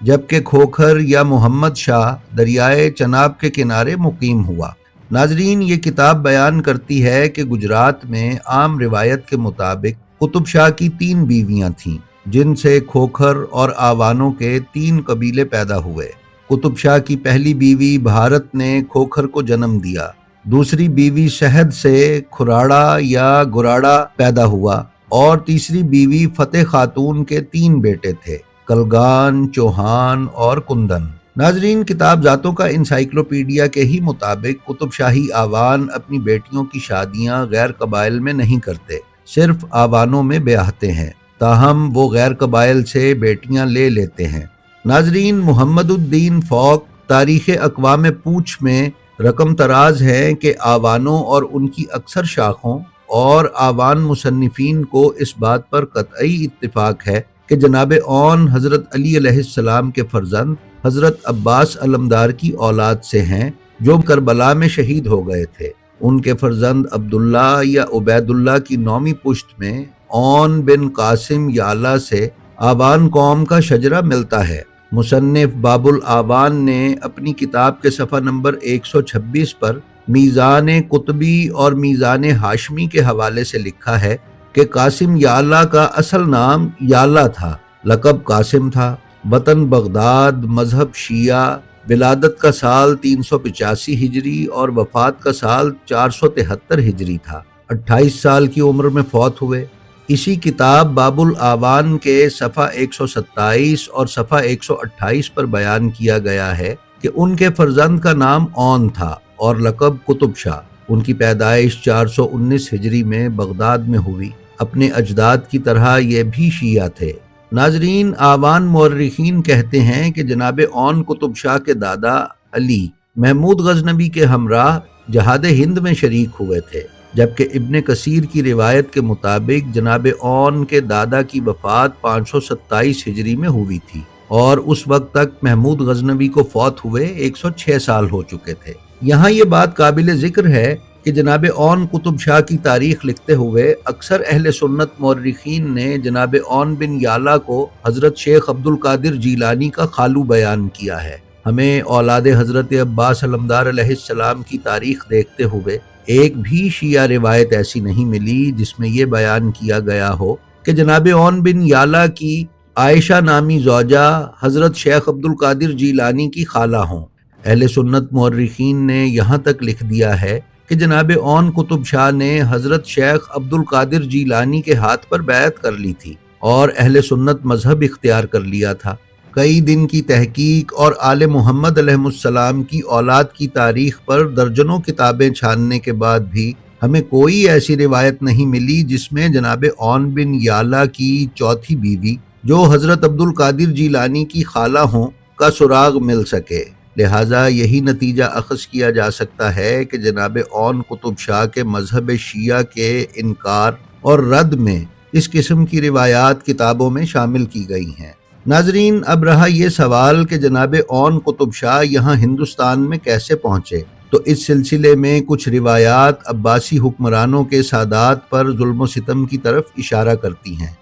جبکہ کھوکھر یا محمد شاہ دریائے چناب کے کنارے مقیم ہوا۔ ناظرین، یہ کتاب بیان کرتی ہے کہ گجرات میں عام روایت کے مطابق قطب شاہ کی 3 بیویاں تھیں، جن سے کھوکھر اور آوانوں کے 3 قبیلے پیدا ہوئے۔ قطب شاہ کی پہلی بیوی بھارت نے کھوکھر کو جنم دیا، دوسری بیوی شہد سے کھراڑا یا گراڑا پیدا ہوا، اور تیسری بیوی فتح خاتون کے 3 بیٹے تھے، کلگان، چوہان اور کندن۔ ناظرین، کتاب ذاتوں کا انسائکلوپیڈیا کے ہی مطابق قطب شاہی آوان اپنی بیٹیوں کی شادیاں غیر قبائل میں نہیں کرتے، صرف آوانوں میں بیاہتے ہیں، تاہم وہ غیر قبائل سے بیٹیاں لے لیتے ہیں۔ ناظرین، محمد الدین فوق تاریخ اقوام پوچھ میں رقم تراز ہے کہ آوانوں اور ان کی اکثر شاخوں اور آوان مصنفین کو اس بات پر قطعی اتفاق ہے کہ جناب اون حضرت علی علیہ السلام کے فرزند حضرت عباس علمدار کی اولاد سے ہیں، جو کربلا میں شہید ہو گئے تھے۔ ان کے فرزند عبداللہ یا عبید اللہ کی 9ویں پشت میں اون بن قاسم یعلا سے آوان قوم کا شجرہ ملتا ہے۔ مصنف باب الاوان نے اپنی کتاب کے صفحہ نمبر 126 پر میزان قطبی اور میزان ہاشمی کے حوالے سے لکھا ہے کہ قاسم یعلا کا اصل نام یعلا تھا، لقب قاسم تھا، وطن بغداد، مذہب شیعہ، ولادت کا سال 385 ہجری اور وفات کا سال 473 ہجری تھا۔ 28 سال کی عمر میں فوت ہوئے۔ اسی کتاب باب الاوان کے صفحہ 127 اور صفحہ 128 پر بیان کیا گیا ہے کہ ان کے فرزند کا نام اون تھا اور لقب قطب شاہ۔ ان کی پیدائش 419 ہجری میں بغداد میں ہوئی۔ اپنے اجداد کی طرح یہ بھی شیعہ تھے۔ ناظرین، آوان مورخین کہتے ہیں کہ جناب اون قطب شاہ کے دادا علی محمود غزنوی کے ہمراہ جہاد ہند میں شریک ہوئے تھے، جبکہ ابن کثیر کی روایت کے مطابق جناب اون کے دادا کی وفات 527 ہجری میں ہوئی تھی، اور اس وقت تک محمود غزنوی کو فوت ہوئے 106 سال ہو چکے تھے۔ یہاں یہ بات قابل ذکر ہے کہ جناب اون قطب شاہ کی تاریخ لکھتے ہوئے اکثر اہل سنت مورخین نے جناب اون بن یعلا کو حضرت شیخ عبد القادر جیلانی کا خالو بیان کیا ہے۔ ہمیں اولاد حضرت عباس علمدار علیہ السلام کی تاریخ دیکھتے ہوئے ایک بھی شیعہ روایت ایسی نہیں ملی جس میں یہ بیان کیا گیا ہو کہ جناب اون بن یعلا کی عائشہ نامی زوجہ حضرت شیخ عبد القادر جیلانی کی خالہ ہوں۔ اہل سنت مورخین نے یہاں تک لکھ دیا ہے کہ جناب اون قطب شاہ نے حضرت شیخ عبد القادر جیلانی کے ہاتھ پر بیعت کر لی تھی اور اہل سنت مذہب اختیار کر لیا تھا۔ کئی دن کی تحقیق اور آل محمد علیہ السلام کی اولاد کی تاریخ پر درجنوں کتابیں چھاننے کے بعد بھی ہمیں کوئی ایسی روایت نہیں ملی جس میں جناب اون بن یعلا کی چوتھی بیوی، جو حضرت عبد القادر جیلانی کی خالہ ہوں، کا سراغ مل سکے۔ لہٰذا یہی نتیجہ اخذ کیا جا سکتا ہے کہ جناب اون قطب شاہ کے مذہب شیعہ کے انکار اور رد میں اس قسم کی روایات کتابوں میں شامل کی گئی ہیں۔ ناظرین، اب رہا یہ سوال کہ جناب اون قطب شاہ یہاں ہندوستان میں کیسے پہنچے، تو اس سلسلے میں کچھ روایات عباسی حکمرانوں کے سادات پر ظلم و ستم کی طرف اشارہ کرتی ہیں۔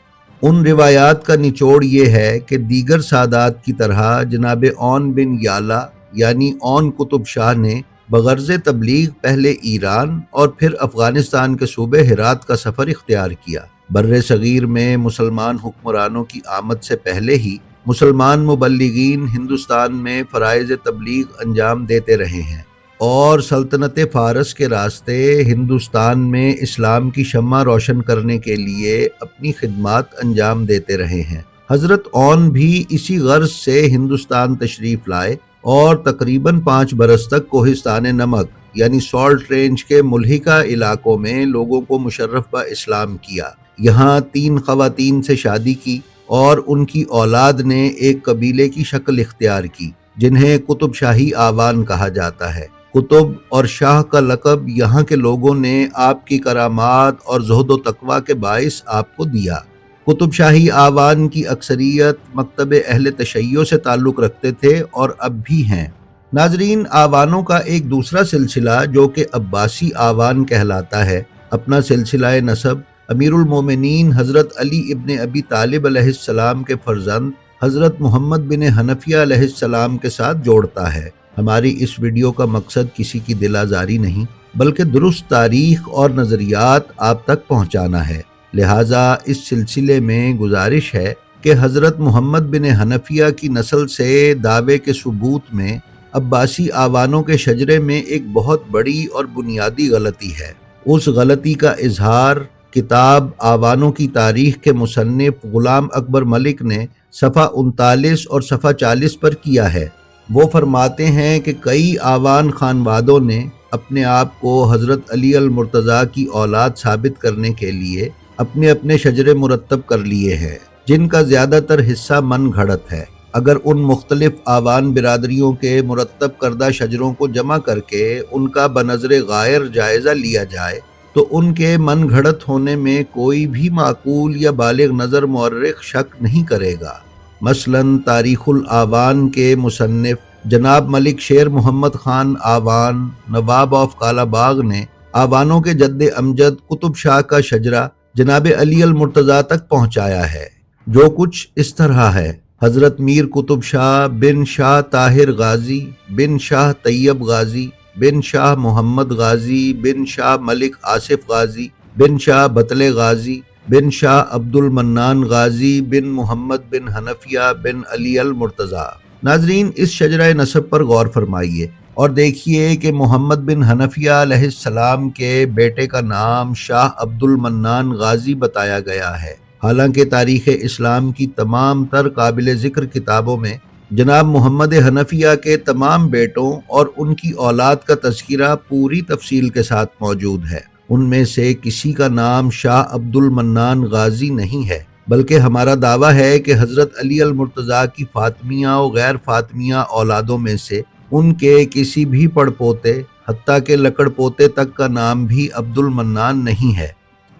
ان روایات کا نچوڑ یہ ہے کہ دیگر سادات کی طرح جناب اون بن یعلا یعنی اون قطب شاہ نے بغرض تبلیغ پہلے ایران اور پھر افغانستان کے صوبے ہرات کا سفر اختیار کیا۔ بر صغیر میں مسلمان حکمرانوں کی آمد سے پہلے ہی مسلمان مبلغین ہندوستان میں فرائض تبلیغ انجام دیتے رہے ہیں اور سلطنت فارس کے راستے ہندوستان میں اسلام کی شمع روشن کرنے کے لیے اپنی خدمات انجام دیتے رہے ہیں۔ حضرت اون بھی اسی غرض سے ہندوستان تشریف لائے اور تقریباً 5 برس تک کوہستان نمک یعنی سالٹ رینج کے ملحقہ علاقوں میں لوگوں کو مشرف با اسلام کیا۔ یہاں 3 خواتین سے شادی کی اور ان کی اولاد نے ایک قبیلے کی شکل اختیار کی جنہیں قطب شاہی آوان کہا جاتا ہے۔ قطب اور شاہ کا لقب یہاں کے لوگوں نے آپ کی کرامات اور زہد و تقوی کے باعث آپ کو دیا۔ قطب شاہی آوان کی اکثریت مکتب اہل تشیع سے تعلق رکھتے تھے اور اب بھی ہیں۔ ناظرین، آوانوں کا ایک دوسرا سلسلہ جو کہ عباسی آوان کہلاتا ہے، اپنا سلسلہ نسب امیر المومنین حضرت علی ابن ابی طالب علیہ السلام کے فرزند حضرت محمد بن حنفیہ علیہ السلام کے ساتھ جوڑتا ہے۔ ہماری اس ویڈیو کا مقصد کسی کی دل آزاری نہیں بلکہ درست تاریخ اور نظریات آپ تک پہنچانا ہے۔ لہٰذا اس سلسلے میں گزارش ہے کہ حضرت محمد بن حنفیہ کی نسل سے دعوے کے ثبوت میں عباسی آوانوں کے شجرے میں ایک بہت بڑی اور بنیادی غلطی ہے۔ اس غلطی کا اظہار کتاب آوانوں کی تاریخ کے مصنف غلام اکبر ملک نے صفحہ 39 اور صفحہ 40 پر کیا ہے۔ وہ فرماتے ہیں کہ کئی آوان خانوادوں نے اپنے آپ کو حضرت علی المرتضیٰ کی اولاد ثابت کرنے کے لیے اپنے اپنے شجرے مرتب کر لیے ہیں، جن کا زیادہ تر حصہ من گھڑت ہے۔ اگر ان مختلف آوان برادریوں کے مرتب کردہ شجروں کو جمع کر کے ان کا بنظر غائر جائزہ لیا جائے تو ان کے من گھڑت ہونے میں کوئی بھی معقول یا بالغ نظر مورخ شک نہیں کرے گا۔ مثلاً تاریخ الآوان کے مصنف جناب ملک شیر محمد خان آوان نواب آف کالا باغ نے آوانوں کے جد امجد قطب شاہ کا شجرہ جناب علی المرتضیٰ تک پہنچایا ہے، جو کچھ اس طرح ہے: حضرت میر قطب شاہ بن شاہ طاہر غازی بن شاہ طیب غازی بن شاہ محمد غازی بن شاہ ملک آصف غازی بن شاہ بطل غازی بن شاہ عبد المنان غازی بن محمد بن حنفیہ بن علی المرتضیٰ۔ ناظرین، اس شجرہ نسب پر غور فرمائیے اور دیکھیے کہ محمد بن حنفیہ علیہ السلام کے بیٹے کا نام شاہ عبد المنان غازی بتایا گیا ہے، حالانکہ تاریخ اسلام کی تمام تر قابل ذکر کتابوں میں جناب محمد حنفیہ کے تمام بیٹوں اور ان کی اولاد کا تذکرہ پوری تفصیل کے ساتھ موجود ہے۔ ان میں سے کسی کا نام شاہ عبد المنان غازی نہیں ہے، بلکہ ہمارا دعویٰ ہے کہ حضرت علی المرتضیٰ کی فاطمیہ و غیر فاطمیہ اولادوں میں سے ان کے کسی بھی پڑ پوتے حتیٰ کہ لکڑ پوتے تک کا نام بھی عبد المنان نہیں ہے۔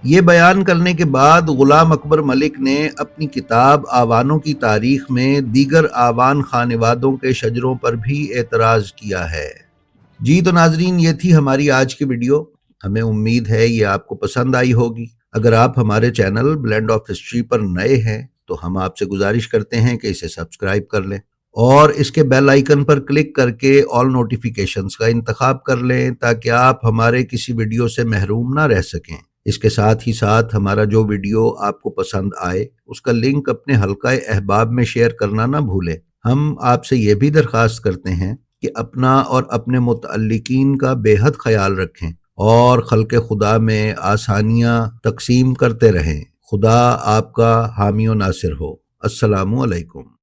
یہ بیان کرنے کے بعد غلام اکبر ملک نے اپنی کتاب آوانوں کی تاریخ میں دیگر آوان خانوادوں کے شجروں پر بھی اعتراض کیا ہے۔ جی تو ناظرین، یہ تھی ہماری آج کی ویڈیو۔ ہمیں امید ہے یہ آپ کو پسند آئی ہوگی۔ اگر آپ ہمارے چینل بلینڈ آف ہسٹری پر نئے ہیں تو ہم آپ سے گزارش کرتے ہیں کہ اسے سبسکرائب کر لیں اور اس کے بیل آئیکن پر کلک کر کے آل نوٹیفیکیشنز کا انتخاب کر لیں تاکہ آپ ہمارے کسی ویڈیو سے محروم نہ رہ سکیں۔ اس کے ساتھ ہی ساتھ ہمارا جو ویڈیو آپ کو پسند آئے اس کا لنک اپنے حلقہ احباب میں شیئر کرنا نہ بھولیں۔ ہم آپ سے یہ بھی درخواست کرتے ہیں کہ اپنا اور اپنے متعلقین کا بے حد خیال رکھیں اور خلق خدا میں آسانیاں تقسیم کرتے رہیں۔ خدا آپ کا حامی و ناصر ہو۔ السلام علیکم۔